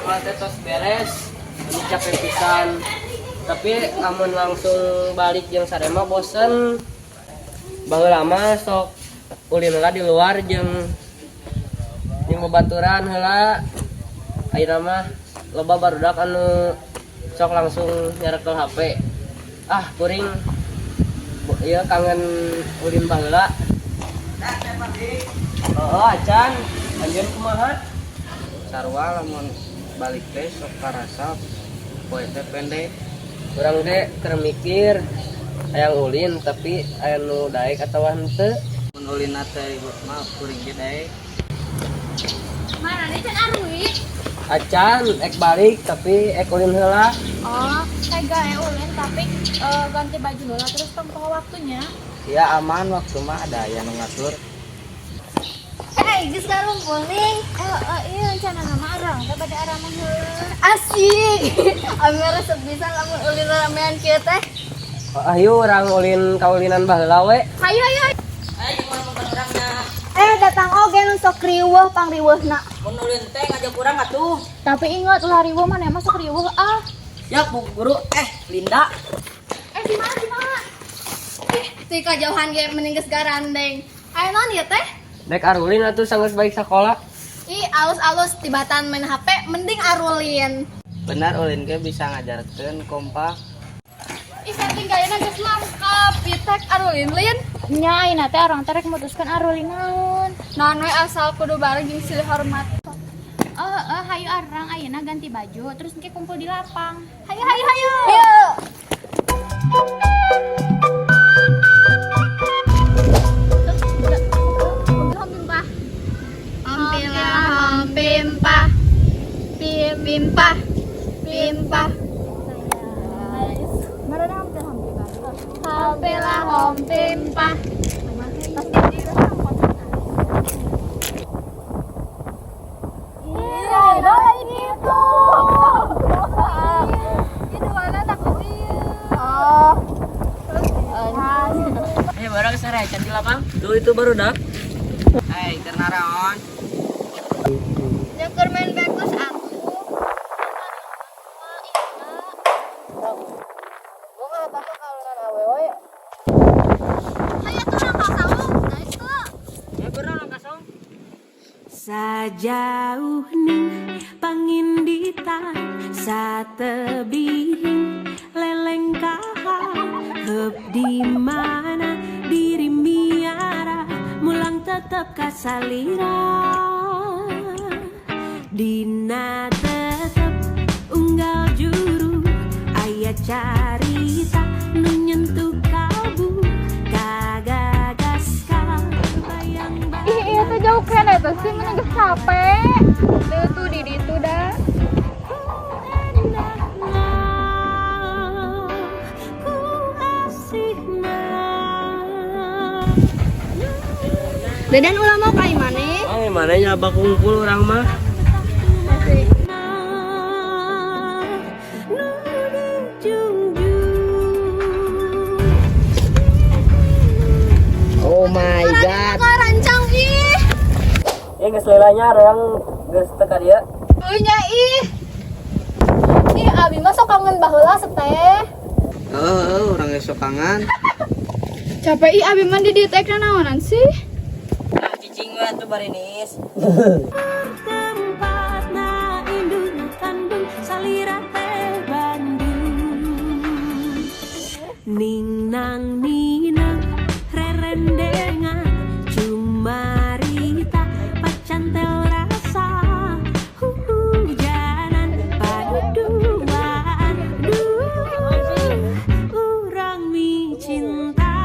mah teh tos beres. Ini capek pisan. Tapi amun langsung balik jeung sarema bosen. Baheula lama sok ulin heula di luar jeung babaturan heula. Ayeuna mah loba barudak anu sok langsung nyarekel HP. Kuring ieu kangen ulin baheula. Acan, anjeun kumaha? Sarua lamun balik teh sok karasa poe teh pendek. Urang teh keur mikir hayang ulin tapi aya nu daek atawa henteu. Mun ulina teh mah kuring ge daek. Mana nih Can Arwi? Acan ek balik tapi ek ulin heula. Oh, saya gawe ulin tapi ganti baju heula terus tempoh waktunya. Ya aman waktu mah ada aya nu ngatur. Geus karumpul ning. Ieu rencana nama arang, teh bade arang mah heula. Asik. Ame resep bisa lamun ulin ramean kieu teh. Ayo urang ulin kaulinan baheula we. Hayu. Ayo mau berangnya. Datang oge nu sok riweuh pangriweuhna. Mun ulin teh ngajak kurang atuh. Tapi ingat ulah riweuh mah emang sok riweuh Ya Bu Guru, Linda. Di mana? Ti kajauhan ge mending geus garandeng. Aya naon ieu teh? Dek arulin atuh sanggeus baik sakola. Alus-alus tibatan main HP mending arulin. Benar ulin ge bisa ngajarkeun kompak. Setting gayana geus mangkap, pitek arulin lin. Nya ayeuna teh arang teh rek mutuskeun arulin naon. Naon we asal kudu bareng jeung silih hormat. Hayu arang ayeuna ganti baju terus engke kumpul di lapang. Hayu. Pimpah. Marana Hampilah hom pimpah. Ayo bareng sare can di lapang. Duh itu baru dak. Keur naraon? Keur main bagus aku. Sajauh ning panginditan satebing leleng kaha heup di mana diri miara mulang tetep kasalira dina tetep unggal juru aya carita nu nyentuh kalbu kagagas ka bayang-bayang. Iya teh jauh kene teh sih mun geus capek. Tuh di ditu dah. Dedan ulah mau ka imane? Mana nyaba kumpul urang mah. Oh my god. Rancang ih. Ya geus leulanya urang geus teu ka dieu. Nya ih. Abi mah sok kangen baheula seteh. Urang geus sok kangen. Capek ih abi mah di dieu teh naonan sih? Cicing we atuh barinis. Tempatna indung kandung salira teh Bandung ning nang ninang rerendengan cumarita pacantel rasa hujanan paduduan urang mi cinta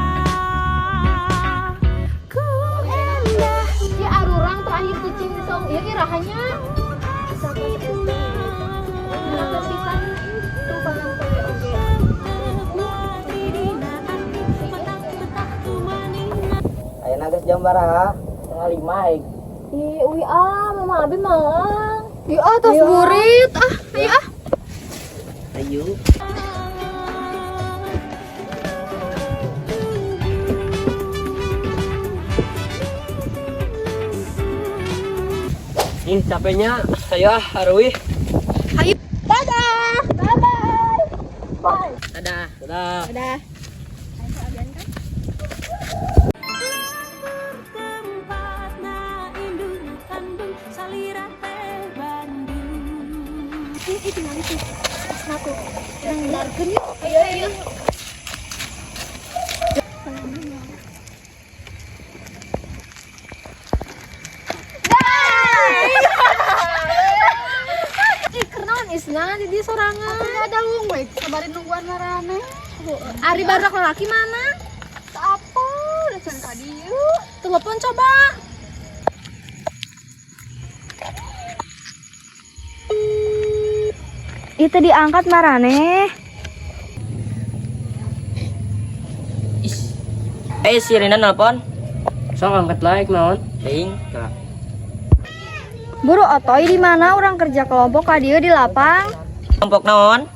ku endah Ya arurang terakhir cicing song ieu irahanya. Menang pisan tuh panang poe oge. Ayeuna geus jam baraha? Tengah 5. Uwi mama abi mah. Tos burit ayo Ayo. Capeknya saya Arwi. Dadah. Dadah. Udah. tempat na indung kandung salira teh Bandung. Ini tinggal itu. Aku yang larkeun yuk. Ayo. Kernaon isna di dia sorangan. Aku ada wong we, sabarin nungguan marane. Ari barak laki mana? Apa? Udah can ka dieu. Telepon coba. Itu diangkat marane. Si Rina nelpon. Sok angkat like naon? Ting. Kak. Buru otoy di mana orang kerja kelompok ka dieu di lapang. Kelompok naon?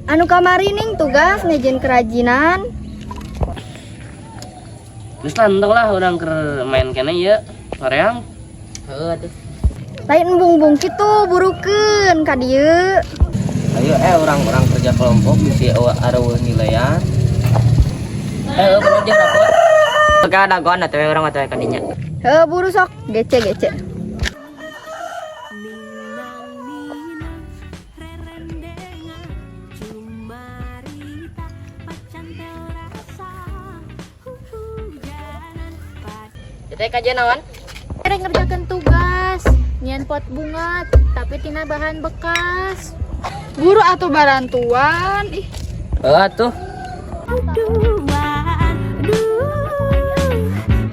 Anu kamari ning tugas ngejen kerajinan. Terus lantang lah orang ke main kene ya. Horeang. Heuh atuh. Lain embung-embung kitu burukeun ka dieu. Ayo orang-orang kerja kelompok bisi areueuh nilaian. Bener jeung rapot. Ka dagoan atuh urang atuh kadinya. Heuh buru sok gece. Ninang ninang rerendengan cumarita pacan teu rasa hujanan pad. Teh kajian naon? Rek ngerjakeun tugas, nyian pot bunga tapi tina bahan bekas. Guru atau barantuan ih. Atuh. Duaan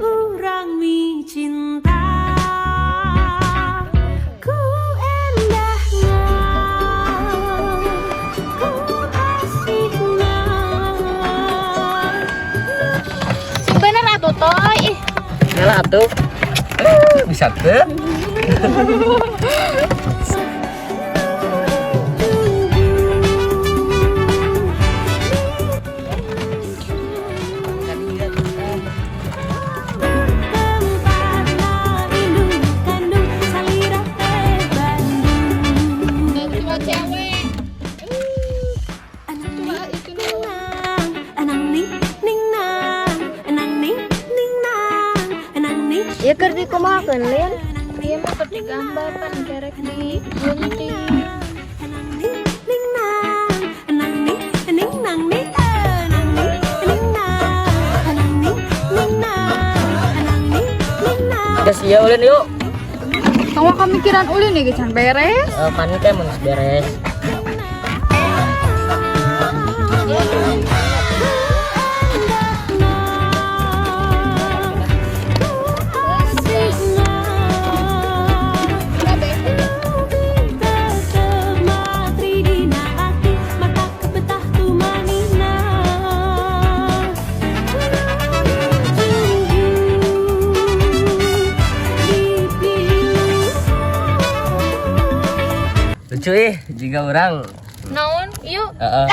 urang mi cinta ku endahna ku asihna. Sing bener atuh toy ih. Nyala atuh. Bisa teu? Ya keur dikumahakeun Lin. Ieu mah keur digambar pan kerek di gunting. Geus ieu ulin yuk. Kamu kemikiran ulin nih can beres. Panik teh mun beres. Lucu jika orang. Naon? Ieu. Heeh.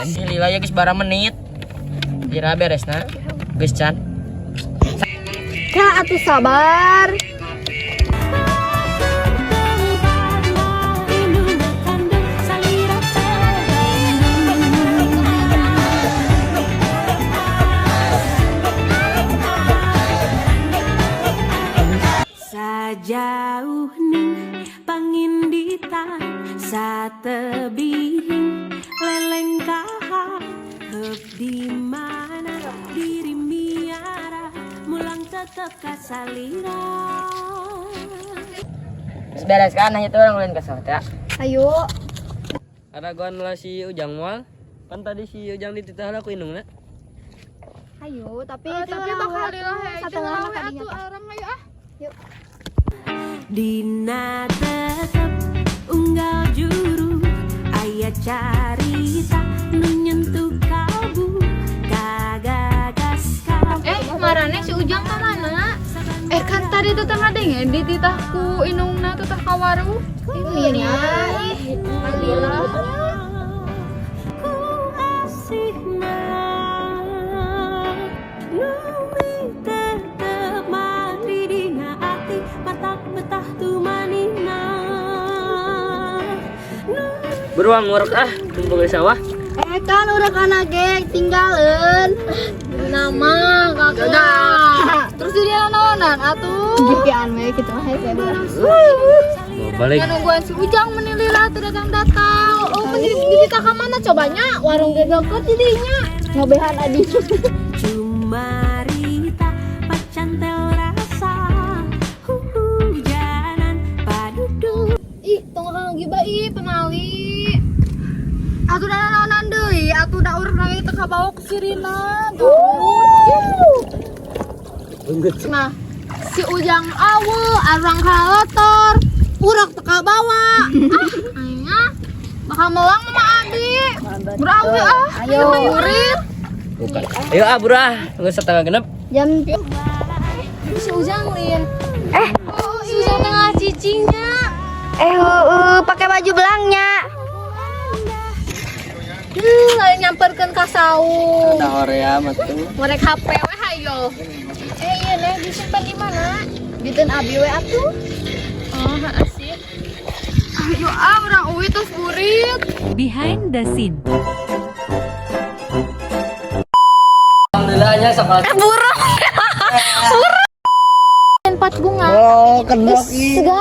Si Lila ya geus barang menit. Kira beresna. Geus can. Ka atuh sabar. Sajauh ning panginditan satebihing leleng kahar heup di mana diri miara mulang tetep kasalira. Geus beres kan nah itu orang ulin ka saha teh. Ayo. Ada goan lah si Ujang moal. Kan tadi si Ujang dititah aku indungna. Ayo, tapi bakal dilahe setengah kadinya. orang ayo ah. Yuk. Dina tetep unggal juru aya carita nu nyentuh kalbu kagagas ka. Marane si Ujang ka mana? Kan tadi tuh tengah dengen di titahku inungna tuh tah kawaru. Iya nya. Alhamdulillah. Ku asihna nu tetep mati dina ati matak betah tu manina. Beruang ngorok kumpul sawah. Kan udah kana geng tinggalin nama kakak terus dia naonan atuh jipian we kitu mah hese Balik. nungguan si Ujang menilila teu datang oh menjadi ka mana cobanya warung gegeket jadinya ngobehan adi Cuma Rita pacantel rasa hujanan padudu. ih tong kang giba ih penali atuh da naonan deui atuh da urang lagi teu kabawa ku sirina nah si Ujang awu arang kalotor urak teka bawa ayo bakal melang mama Adi berawi ayo murid Bukan. Ayo burah, nggak setengah genep. jam si Ujang lin si Ujang tengah cicingnya pakai baju belangnya. lain nyamperkeun ka saung Ada Korea matuh. ngorek HP we hayo iya nih disimpan di mana diteun abi we atuh oh asih ayo urang uwi tos burit Behind the scene. Alhamdulillahnya sekolah. empat bunga Oh, kendok ih. segala